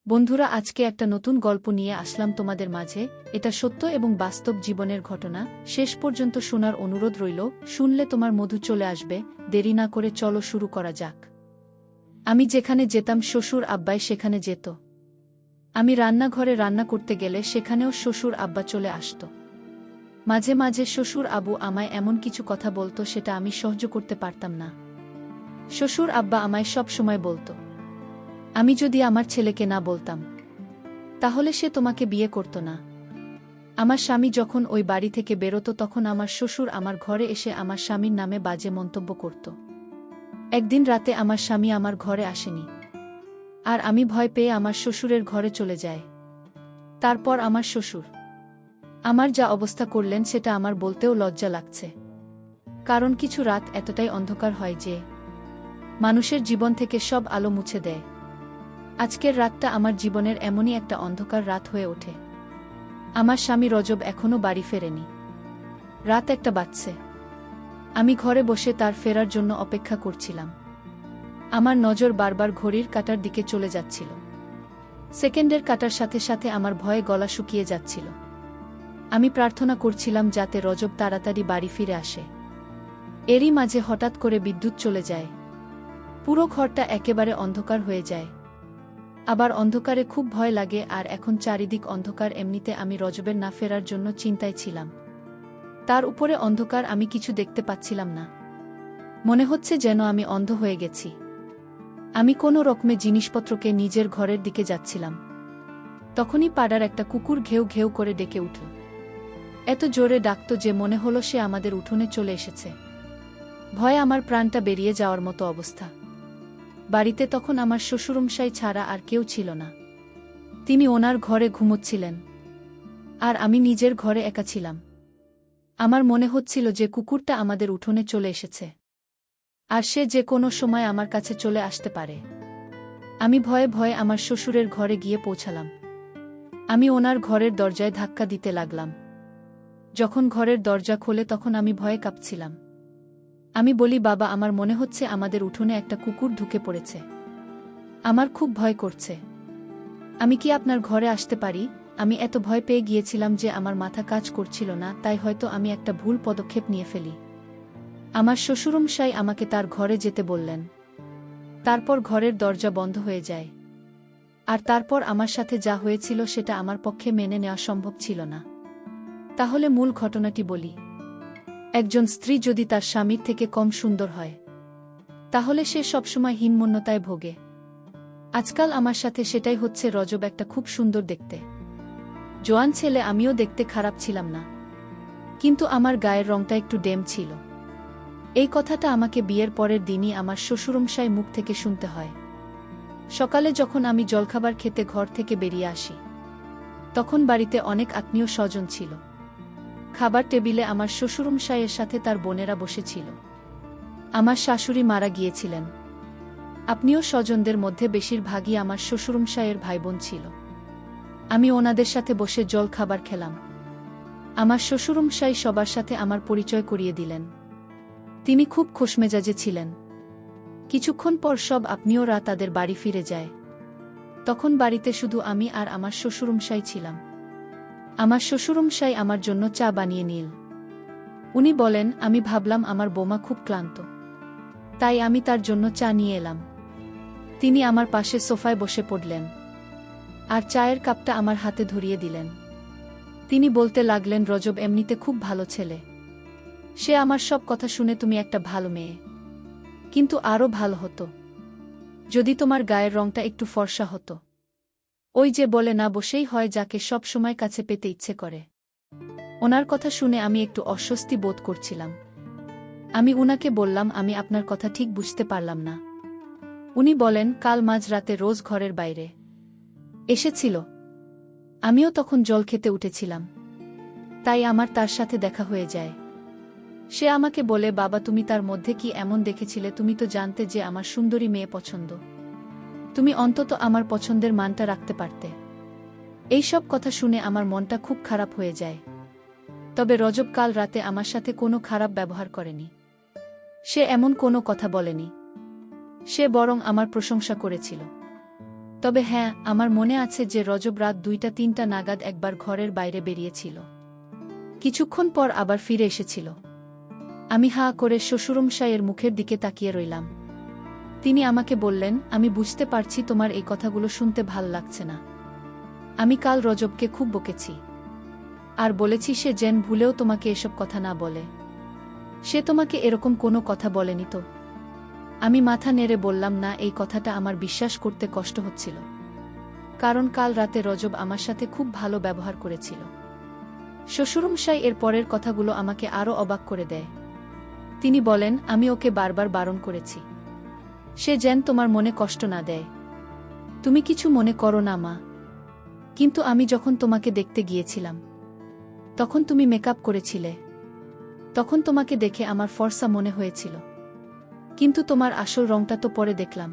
বন্ধুরা, আজকে একটা নতুন গল্প নিয়ে আসলাম তোমাদের মাঝে। এটা সত্য এবং বাস্তব জীবনের ঘটনা। শেষ পর্যন্ত শোনার অনুরোধ রইল। শুনলে তোমার মধু চলে আসবে। দেরি না করে চলো শুরু করা যাক। আমি যেখানে যেতাম শ্বশুর আব্বাই সেখানে যেত। আমি রান্নাঘরে রান্না করতে গেলে সেখানেও শ্বশুর আব্বা চলে আসত। মাঝে মাঝে শ্বশুর আবু আমায় এমন কিছু কথা বলতো সেটা আমি সহ্য করতে পারতাম না। শ্বশুর আব্বা আমায় সব সময় বলতো, আমি যদি আমার ছেলেকে না বলতাম তাহলে সে তোমাকে বিয়ে করত না। আমার স্বামী যখন ওই বাড়ি থেকে বেরোতো তখন আমার শ্বশুর আমার ঘরে এসে আমার স্বামীর নামে বাজে মন্তব্য করত। একদিন রাতে আমার স্বামী আমার ঘরে আসেনি, আর আমি ভয় পেয়ে আমার শ্বশুরের ঘরে চলে যাই। তারপর আমার শ্বশুর আমার যা অবস্থা করলেন সেটা আমার বলতেও লজ্জা লাগছে। কারণ কিছু রাত এতটাই অন্ধকার হয় যে মানুষের জীবন থেকে সব আলো মুছে দেয়। আজকের রাতটা আমার জীবনের এমনই একটা অন্ধকার রাত হয়ে ওঠে। আমার স্বামী রজব এখনো বাড়ি ফেরেনি। রাত একটা বাজছে। আমি ঘরে বসে তার ফেরার জন্য অপেক্ষা করছিলাম। আমার নজর বারবার ঘড়ির কাঁটার দিকে চলে যাচ্ছিল। সেকেন্ডের কাঁটার সাথে সাথে আমার ভয়ে গলা শুকিয়ে যাচ্ছিল। আমি প্রার্থনা করছিলাম যাতে রজব তাড়াতাড়ি বাড়ি ফিরে আসে। এরই মাঝে হঠাৎ করে বিদ্যুৎ চলে যায়। পুরো ঘরটা একেবারে অন্ধকার হয়ে যায়। আবার অন্ধকারে খুব ভয় লাগে, আর এখন চারিদিক অন্ধকার। এমনিতে আমি রজবের না ফেরার জন্য চিন্তায় ছিলাম। তার উপরে অন্ধকার, আমি কিছু দেখতে পাচ্ছিলাম না। মনে হচ্ছে যেন আমি অন্ধ হয়ে গেছি। আমি কোনো রকমে জিনিসপত্রকে নিজের ঘরের দিকে যাচ্ছিলাম। তখনই পাড়ার একটা কুকুর ঘেউ ঘেউ করে ডেকে উঠল। এত জোরে ডাকত যে মনে হলো সে আমাদের উঠোনে চলে এসেছে। ভয়ে আমার প্রাণটা বেরিয়ে যাওয়ার মতো অবস্থা। বাড়িতে তখন আমার শ্বশুরমশাই ছাড়া আর কেউ ছিল না। তিনি ওনার ঘরে ঘুমোচ্ছিলেন, আর আমি নিজের ঘরে একা ছিলাম। আমার মনে হচ্ছিল যে কুকুরটা আমাদের উঠোনে চলে এসেছে, আর সে যে কোনো সময় আমার কাছে চলে আসতে পারে। আমি ভয়ে ভয়ে আমার শ্বশুরের ঘরে গিয়ে পৌঁছালাম। আমি ওনার ঘরের দরজায় ধাক্কা দিতে লাগলাম। যখন ঘরের দরজা খোলে তখন আমি ভয়ে কাঁপছিলাম। আমি বলি, বাবা, আমার মনে হচ্ছে আমাদের উঠোনে একটা কুকুর ঢুকে পড়েছে। আমার খুব ভয় করছে। আমি কি আপনার ঘরে আসতে পারি? আমি এত ভয় পেয়ে গিয়েছিলাম যে আমার মাথা কাজ করছিল না, তাই হয়তো আমি একটা ভুল পদক্ষেপ নিয়ে ফেলি। আমার শ্বশুরমশাই আমাকে তার ঘরে যেতে বললেন। তারপর ঘরের দরজা বন্ধ হয়ে যায়। আর তারপর আমার সাথে যা হয়েছিল সেটা আমার পক্ষে মেনে নেওয়া সম্ভব ছিল না। তাহলে মূল ঘটনাটি বলি। একজন স্ত্রী যদি তার স্বামীর থেকে কম সুন্দর হয়, তাহলে সে সবসময় হীনমন্যতায় ভোগে। আজকাল আমার সাথে সেটাই হচ্ছে। রজব একটা খুব সুন্দর দেখতে জোয়ান ছেলে। আমিও দেখতে খারাপ ছিলাম না, কিন্তু আমার গায়ের রংটা একটু ডেম ছিল। এই কথাটা আমাকে বিয়ের পরের দিনই আমার শ্বশুরমশাই মুখ থেকে শুনতে হয়। সকালে যখন আমি জলখাবার খেতে ঘর থেকে বেরিয়ে আসি, তখন বাড়িতে অনেক আত্মীয় স্বজন ছিল। খাবার টেবিলে আমার শ্বশুরমশাইয়ের সাথে তার বোনেরা বসেছিল। আমার শাশুড়ি মারা গিয়েছিলেন। আত্মীয় স্বজনদের মধ্যে বেশিরভাগই আমার শ্বশুরমশাইয়ের ভাইবোন ছিল। আমি ওনাদের সাথে বসে জল খাবার খেলাম। আমার শ্বশুরমশাই সবার সাথে আমার পরিচয় করিয়ে দিলেন। তিনি খুব খোশমেজাজে ছিলেন। কিছুক্ষণ পর সব আত্মীয়রা তাদের বাড়ি ফিরে যায়। তখন বাড়িতে শুধু আমি আর আমার শ্বশুরমশাই ছিলাম। আমার শ্বশুরমশাই আমার জন্য চা বানিয়ে নিল। উনি বলেন, আমি ভাবলাম আমার বৌমা খুব ক্লান্ত, তাই আমি তার জন্য চা নিয়ে এলাম। তিনি আমার পাশে সোফায় বসে পড়লেন, আর চায়ের কাপটা আমার হাতে ধরিয়ে দিলেন। তিনি বলতে লাগলেন, রজব এমনিতে খুব ভালো ছেলে। সে আমার সব কথা শুনে তুমি একটা ভালো মেয়ে। কিন্তু আরও ভালো হতো যদি তোমার গায়ের রংটা একটু ফর্সা হতো। ওই যে বলে না, বসেই হয় যাকে সব সময় কাছে পেতে ইচ্ছে করে। ওনার কথা শুনে আমি একটু অস্বস্তি বোধ করছিলাম। আমি উনাকে বললাম, আমি আপনার কথা ঠিক বুঝতে পারলাম না। উনি বলেন, কাল মাঝরাতে রোজ ঘরের বাইরে এসেছিল। আমিও তখন জল খেতে উঠেছিলাম, তাই আমার তার সাথে দেখা হয়ে যায়। সে আমাকে বলে, বাবা, তুমি তার মধ্যে কি এমন দেখেছিলে? তুমি তো জানতে যে আমার সুন্দরী মেয়ে পছন্দ। তুমি অন্তত আমার পছন্দের মানটা রাখতে পারতে। এই সব কথা শুনে আমার মনটা খুব খারাপ হয়ে যায়। তবে রজব কাল রাতে আমার সাথে কোনো খারাপ ব্যবহার করেনি। সে এমন কোনো কথা বলেনি। সে বরং আমার প্রশংসা করেছিল। তবে হ্যাঁ, আমার মনে আছে যে রজব রাত 2টা-3টা নাগাদ একবার ঘরের বাইরে বেরিয়েছিল। কিছুক্ষণ পর আবার ফিরে এসেছিল। আমি হাঁ করে শ্বশুরমশাইয়ের মুখের দিকে তাকিয়ে রইলাম। তিনি আমাকে বললেন, আমি বুঝতে পারছি তোমার এই কথাগুলো শুনতে ভাল লাগছে না। আমি কাল রজবকে খুব বকেছি। আর বলেছি সে যেন ভুলেও তোমাকে এসব কথা না বলে। সে তোমাকে এরকম কোনো কথা বলেনি তো? আমি মাথা নেড়ে বললাম, না, এই কথাটা আমার বিশ্বাস করতে কষ্ট হচ্ছিল। কারণ কাল রাতে রজব আমার সাথে খুব ভালো ব্যবহার করেছিল। শ্বশুরমশাই এর পরের কথাগুলো আমাকে আরও অবাক করে দেয়। তিনি বলেন, আমি ওকে বারবার বারণ করেছি সে যেন তোমার মনে কষ্ট না দেয়। তুমি কিছু মনে করো না মা। কিন্তু আমি যখন তোমাকে দেখতে গিয়েছিলাম তখন তুমি মেকআপ করেছিলে। তখন তোমাকে দেখে আমার ফর্সা মনে হয়েছিল, কিন্তু তোমার আসল রংটা তো পরে দেখলাম।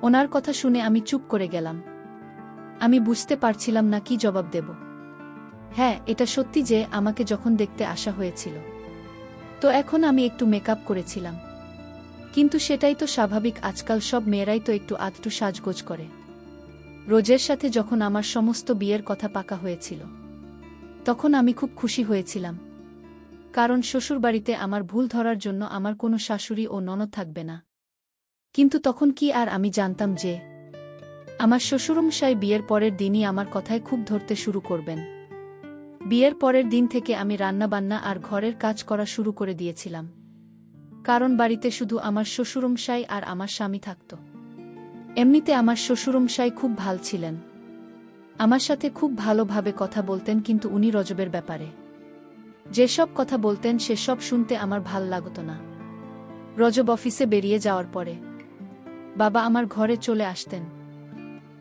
ওনার কথা শুনে আমি চুপ করে গেলাম। আমি বুঝতে পারছিলাম না কি জবাব দেব। হ্যাঁ, এটা সত্যি যে আমাকে যখন দেখতে আসা হয়েছিল তো এখন আমি একটু মেকআপ করেছিলাম। কিন্তু সেটাই তো স্বাভাবিক, আজকাল সব মেয়েরাই তো একটু আধটু সাজগোজ করে। রোজের সাথে যখন আমার সমস্ত বিয়ের কথা পাকা হয়েছিল তখন আমি খুব খুশি হয়েছিলাম, কারণ শ্বশুরবাড়িতে আমার ভুল ধরার জন্য আমার কোনো শাশুড়ি ও ননদ থাকবে না। কিন্তু তখন কি আর আমি জানতাম যে আমার শ্বশুরমশাই বিয়ের পরের দিনই আমার কথায় খুব ধরতে শুরু করবেন। বিয়ের পরের দিন থেকে আমি রান্নাবান্না আর ঘরের কাজ করা শুরু করে দিয়েছিলাম, কারণ বাড়িতে শুধু আমার শ্বশুরমশাই আর আমার স্বামী থাকত। এমনিতে আমার শ্বশুরমশাই খুব ভাল ছিলেন, আমার সাথে খুব ভালোভাবে কথা বলতেন, কিন্তু উনি রজবের ব্যাপারে যেসব কথা বলতেন সেসব শুনতে আমার ভাল লাগত না। রজব অফিসে বেরিয়ে যাওয়ার পরে বাবা আমার ঘরে চলে আসতেন।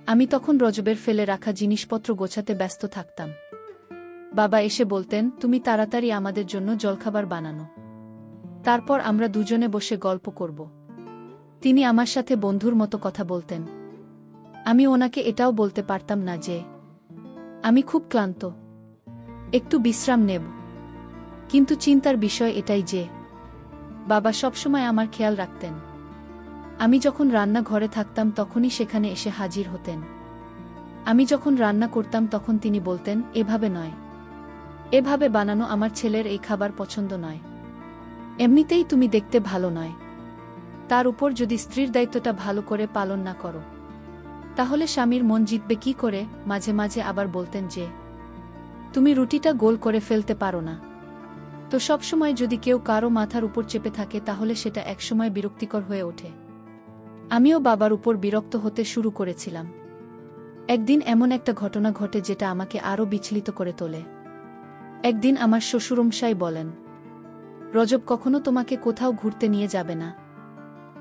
আমি তখন রজবের ফেলে রাখা জিনিসপত্র গোছাতে ব্যস্ত থাকতাম। বাবা এসে বলতেন, তুমি তাড়াতাড়ি আমাদের জন্য জলখাবার বানানো, তারপর আমরা দুজনে বসে গল্প করব। তিনি আমার সাথে বন্ধুর মতো কথা বলতেন। আমি ওনাকে এটাও বলতে পারতাম না যে আমি খুব ক্লান্ত, একটু বিশ্রাম নেব। কিন্তু চিন্তার বিষয় এটাই যে বাবা সবসময় আমার খেয়াল রাখতেন। আমি যখন রান্নাঘরে থাকতাম তখনই সেখানে এসে হাজির হতেন। আমি যখন রান্না করতাম তখন তিনি বলতেন, এভাবে নয়, এভাবে বানানো আমার ছেলের এই খাবার পছন্দ নয়। এমনিতেই তুমি দেখতে ভালো নয়, তার উপর যদি স্ত্রীর দায়িত্বটা ভালো করে পালন না করো তাহলে স্বামীর মন জিতবে কি করে। মাঝে মাঝে আবার বলতেন যে তুমি রুটিটা গোল করে ফেলতে পারো না। তো সবসময় যদি কেউ কারো মাথার উপর চেপে থাকে তাহলে সেটা একসময় বিরক্তিকর হয়ে ওঠে। আমিও বাবার উপর বিরক্ত হতে শুরু করেছিলাম। একদিন এমন একটা ঘটনা ঘটে যেটা আমাকে আরও বিচলিত করে তোলে। একদিন আমার শ্বশুরমশাই বলেন, রজব কখনো তোমাকে কোথাও ঘুরতে নিয়ে যাবে না,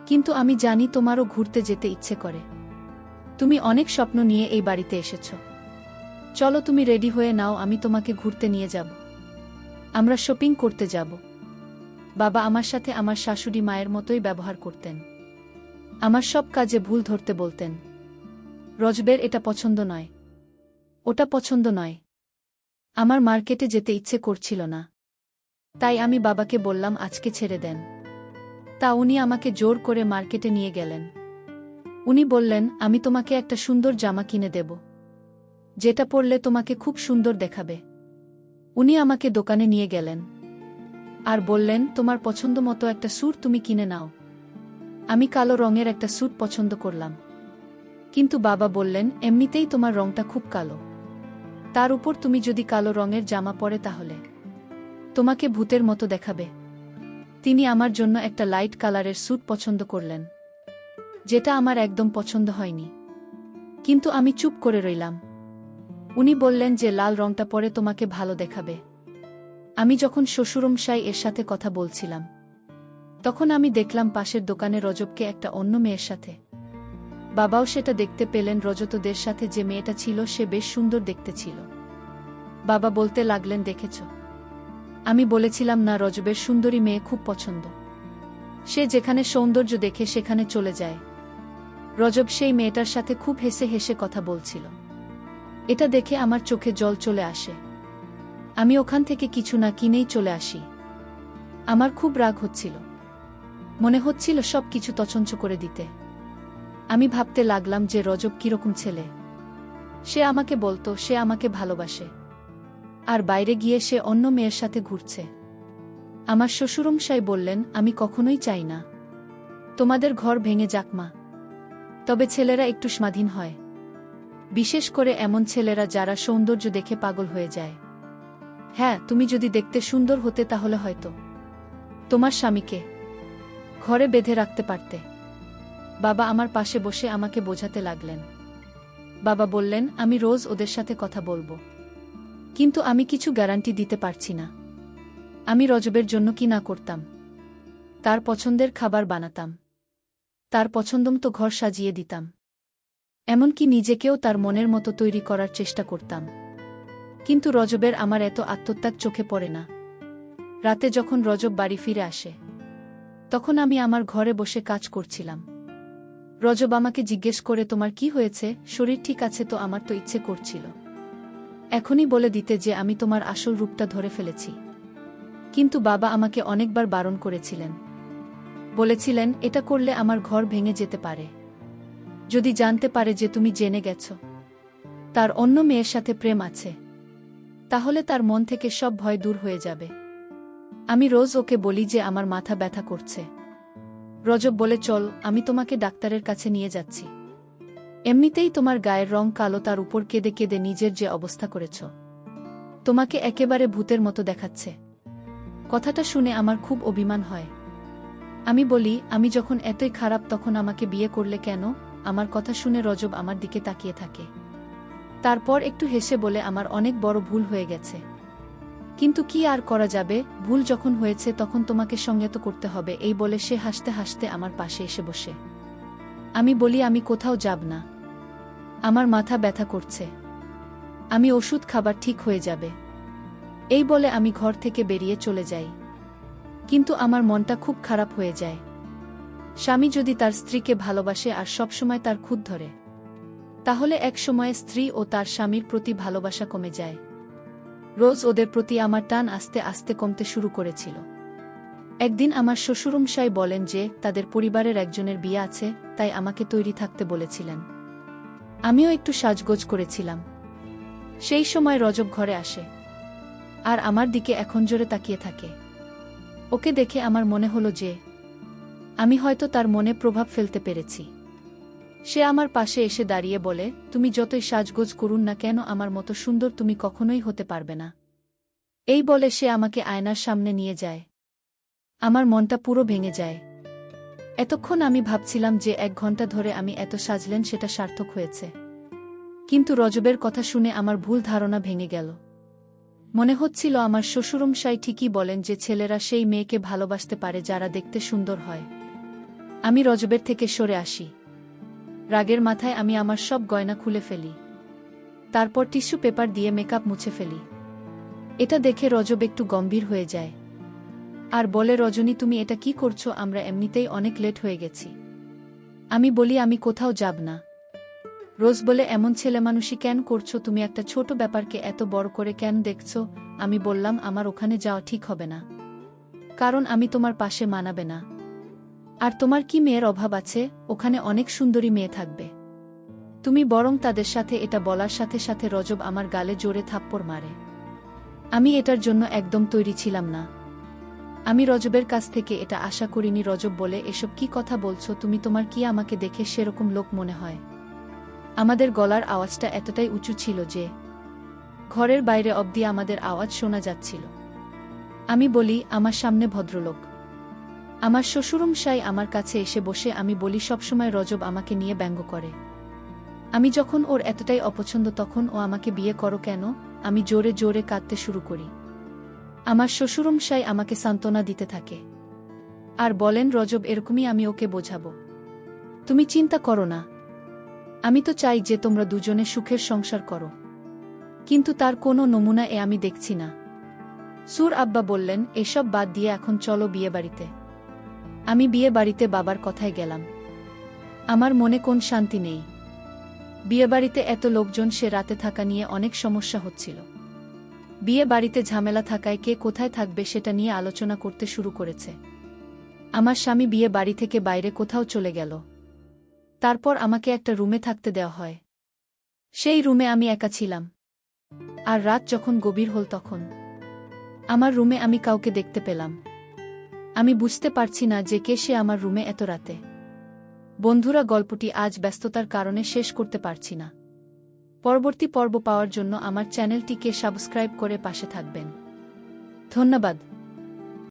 কিন্তু আমি জানি তোমারও ঘুরতে যেতে ইচ্ছে করে। তুমি অনেক স্বপ্ন নিয়ে এই বাড়িতে এসেছ। চলো তুমি রেডি হয়ে নাও, আমি তোমাকে ঘুরতে নিয়ে যাব। আমরা শপিং করতে যাব। বাবা আমার সাথে আমার শাশুড়ি মায়ের মতোই ব্যবহার করতেন। আমার সব কাজে ভুল ধরতে বলতেন। রজবের এটা পছন্দ নয়, ওটা পছন্দ নয়। আমার মার্কেটে যেতে ইচ্ছে করছিল না, তাই আমি বাবাকে বললাম আজকে ছেড়ে দেন। তা উনি আমাকে জোর করে মার্কেটে নিয়ে গেলেন। উনি বললেন, আমি তোমাকে একটা সুন্দর জামা কিনে দেব, যেটা পরলে তোমাকে খুব সুন্দর দেখাবে। উনি আমাকে দোকানে নিয়ে গেলেন আর বললেন, তোমার পছন্দ মতো একটা স্যুট তুমি কিনে নাও। আমি কালো রঙের একটা স্যুট পছন্দ করলাম, কিন্তু বাবা বললেন, এমনিতেই তোমার রংটা খুব কালো, তার উপর তুমি যদি কালো রঙের জামা পরে তাহলে তোমাকে ভূতের মতো দেখাবে। তিনি আমার জন্য একটা লাইট কালারের স্যুট পছন্দ করলেন, যেটা আমার একদম পছন্দ হয়নি, কিন্তু আমি চুপ করে রইলাম। উনি বললেন যে লাল রংটা পরে তোমাকে ভালো দেখাবে। আমি যখন শ্বশুরমশাই এর সাথে কথা বলছিলাম তখন আমি দেখলাম পাশের দোকানে রজবকে একটা অন্য মেয়ের সাথে। বাবাও সেটা দেখতে পেলেন। রজতদের সাথে যে মেয়েটা ছিল সে বেশ সুন্দর দেখতে ছিল। বাবা বলতে লাগলেন, দেখেছ, আমি বলেছিলাম না রজবের সুন্দরী মেয়ে খুব পছন্দ। সে যেখানে সৌন্দর্য দেখে সেখানে চলে যায়। রজব সেই মেয়েটার সাথে খুব হেসে হেসে কথা বলছিল। এটা দেখে আমার চোখে জল চলে আসে। আমি ওখান থেকে কিছু না কিনেই চলে আসি। আমার খুব রাগ হচ্ছিল, মনে হচ্ছিল সব কিছু তছনছ করে দিতে। আমি ভাবতে লাগলাম যে রজব কিরকম ছেলে। সে আমাকে বলতো সে আমাকে ভালোবাসে, আর বাইরে গিয়ে সে অন্য মেয়ের সাথে ঘুরছে। আমার শ্বশুরমশাই বললেন, আমি কখনোই চাই না তোমাদের ঘর ভেঙে যাক মা, তবে ছেলেরা একটু স্বাধীন হয়, বিশেষ করে এমন ছেলেরা যারা সৌন্দর্য দেখে পাগল হয়ে যায়। হ্যাঁ, তুমি যদি দেখতে সুন্দর হতে তাহলে হয়তো তোমার স্বামীকে ঘরে বেঁধে রাখতে পারতে। বাবা আমার পাশে বসে আমাকে বোঝাতে লাগলেন। বাবা বললেন, আমি রোজ ওদের সাথে কথা বলবো, কিন্তু আমি কিছু গ্যারান্টি দিতে পারছি না। আমি রজবের জন্য কি না করতাম। তার পছন্দের খাবার বানাতাম, তার পছন্দমতো ঘর সাজিয়ে দিতাম, এমনকি নিজেকেও তার মনের মতো তৈরি করার চেষ্টা করতাম। কিন্তু রজবের আমার এত আত্মত্যাগ চোখে পড়ে না। রাতে যখন রজব বাড়ি ফিরে আসে, তখন আমি আমার ঘরে বসে কাজ করছিলাম। রজব আমাকে জিজ্ঞেস করে, তোমার কি হয়েছে, শরীর ঠিক আছে তো? আমার তো ইচ্ছে করছিল এখনই বলে দিতে যে আমি তোমার আসল রূপটা ধরে ফেলেছি, কিন্তু বাবা আমাকে অনেকবার বারণ করেছিলেন। বলেছিলেন, এটা করলে আমার ঘর ভেঙে যেতে পারে। যদি জানতে পারে যে তুমি জেনে গেছ তার অন্য মেয়ের সাথে প্রেম আছে, তাহলে তার মন থেকে সব ভয় দূর হয়ে যাবে। আমি রোজ ওকে বলি যে আমার মাথা ব্যথা করছে। রজব বলে, চল, আমি তোমাকে ডাক্তারের কাছে নিয়ে যাচ্ছি। এমনিতেই তোমার গায়ের রং কালো, তার উপর কেঁদে কেঁদে নিজের যে অবস্থা করেছ, তোমাকে একেবারে ভূতের মতো দেখাচ্ছে। কথাটা শুনে আমার খুব অভিমান হয়। আমি বলি, আমি যখন এতই খারাপ তখন আমাকে বিয়ে করলে কেন? আমার কথা শুনে রজব আমার দিকে তাকিয়ে থাকে। তারপর একটু হেসে বলে, আমার অনেক বড় ভুল হয়ে গেছে, কিন্তু কি আর করা যাবে, ভুল যখন হয়েছে তখন তোমাকে সংযত করতে হবে। এই বলে সে হাসতে হাসতে আমার পাশে এসে বসে। আমি বলি, আমি কোথাও যাব না, আমার মাথা ব্যথা করছে, আমি ওষুধ খাবার ঠিক হয়ে যাবে। এই বলে আমি ঘর থেকে বেরিয়ে চলে যাই। কিন্তু আমার মনটা খুব খারাপ হয়ে যায়। স্বামী যদি তার স্ত্রীকে ভালোবাসে আর সবসময় তার খুঁত ধরে, তাহলে এক সময়ে স্ত্রী ও তার স্বামীর প্রতি ভালোবাসা কমে যায়। রোজ ওদের প্রতি আমার টান আস্তে আস্তে কমতে শুরু করেছিল। একদিন আমার শ্বশুরমশাই বলেন যে তাদের পরিবারের একজনের বিয়ে আছে, তাই আমাকে তৈরি থাকতে বলেছিলেন। আমিও একটু সাজগোজ করেছিলাম। সেই সময় রজব ঘরে আসে আর আমার দিকে এখন জোরে তাকিয়ে থাকে। ওকে দেখে আমার মনে হলো যে আমি হয়তো তার মনে প্রভাব ফেলতে পেরেছি। সে আমার পাশে এসে দাঁড়িয়ে বলে, তুমি যতই সাজগোজ করুন না কেন, আমার মতো সুন্দর তুমি কখনোই হতে পারবে না। এই বলে সে আমাকে আয়নার সামনে নিয়ে যায়। আমার মনটা পুরো ভেঙে যায়। এতক্ষণ আমি ভাবছিলাম যে 1 ঘন্টা ধরে আমি এত সাজলেন সেটা সার্থক হয়েছে। কিন্তু রজবের কথা শুনে আমার ভুল ধারণা ভেঙে গেল। মনে হচ্ছিল আমার শ্বশুরমশাই ঠিকই বলেন যে ছেলেরা সেই মেয়েকে ভালোবাসতে পারে যারা দেখতে সুন্দর হয়। আমি রজবের থেকে সরে আসি। রাগের মাথায় আমি আমার সব গয়না খুলে ফেলি, তারপর টিস্যু পেপার দিয়ে মেকআপ মুছে ফেলি। এটা দেখে রজব একটু গম্ভীর হয়ে যায় আর বলে, রজনী, তুমি এটা কি করছো? আমরা এমনিতেই অনেক লেট হয়ে গেছি। আমি বলি, আমি কোথাও যাব না। রোজ বলে, এমন ছেলেমানুষি কেন করছো তুমি? একটা ছোট ব্যাপারকে এত বড় করে কেন দেখছো? আমি বললাম, আমার ওখানে যাওয়া ঠিক হবে না, কারণ আমি তোমার পাশে মানাবে না। আর তোমার কি মেয়ের অভাব আছে? ওখানে অনেক সুন্দরী মেয়ে থাকবে, তুমি বরং তাদের সাথে। এটা বলার সাথে সাথে রজব আমার গালে জোরে থাপ্পড় মারে। আমি এটার জন্য একদম তৈরি ছিলাম না। আমি রজবের কাছ থেকে এটা আশা করিনি। রজব বলে, এসব কি কথা বলছো তুমি? তোমার কি আমাকে দেখে সেরকম লোক মনে হয়? আমাদের গলার আওয়াজটা এতটাই উঁচু ছিল যে ঘরের বাইরে অবধি আমাদের আওয়াজ শোনা যাচ্ছিল। আমি বলি, আমার সামনে ভদ্রলোক। আমার শ্বশুরমশাই আমার কাছে এসে বসে। আমি বলি, সবসময় রজব আমাকে নিয়ে ব্যঙ্গ করে। আমি যখন ওর এতটাই অপছন্দ তখন ও আমাকে বিয়ে করো কেন? আমি জোরে জোরে কাঁদতে শুরু করি। আমার শ্বশুরমশাই আমাকে সান্ত্বনা দিতে থাকে আর বলেন, রজব এরকমই, আমি ওকে বোঝাবো, তুমি চিন্তা করো না। আমি তো চাই যে তোমরা দুজনে সুখের সংসার করো, কিন্তু তার কোনো নমুনা আমি দেখছি না। সুর আব্বা বললেন, এসব বাদ দিয়ে এখন চলো বিয়েবাড়িতে। আমি বিয়েবাড়িতে বাবার কথায় গেলাম। আমার মনে কোন শান্তি নেই। বিয়েবাড়িতে এত লোকজন, সে রাতে থাকা নিয়ে অনেক সমস্যা হচ্ছিল। বিয়ে বাড়িতে ঝামেলা থাকায় কে কোথায় থাকবে সেটা নিয়ে আলোচনা করতে শুরু করেছে। আমার স্বামী বিয়ে বাড়ি থেকে বাইরে কোথাও চলে গেল। তারপর আমাকে একটা রুমে থাকতে দেওয়া হয়। সেই রুমে আমি একা ছিলাম। আর রাত যখন গভীর হল তখন আমার রুমে আমি কাউকে দেখতে পেলাম। আমি বুঝতে পারছি না যে কে সে আমার রুমে এত রাতে। বন্ধুরা, গল্পটি আজ ব্যস্ততার কারণে শেষ করতে পারছি না। পরবর্তী পর্ব পাওয়ার জন্য আমার চ্যানেলটিকে সাবস্ক্রাইব করে পাশে থাকবেন। ধন্যবাদ।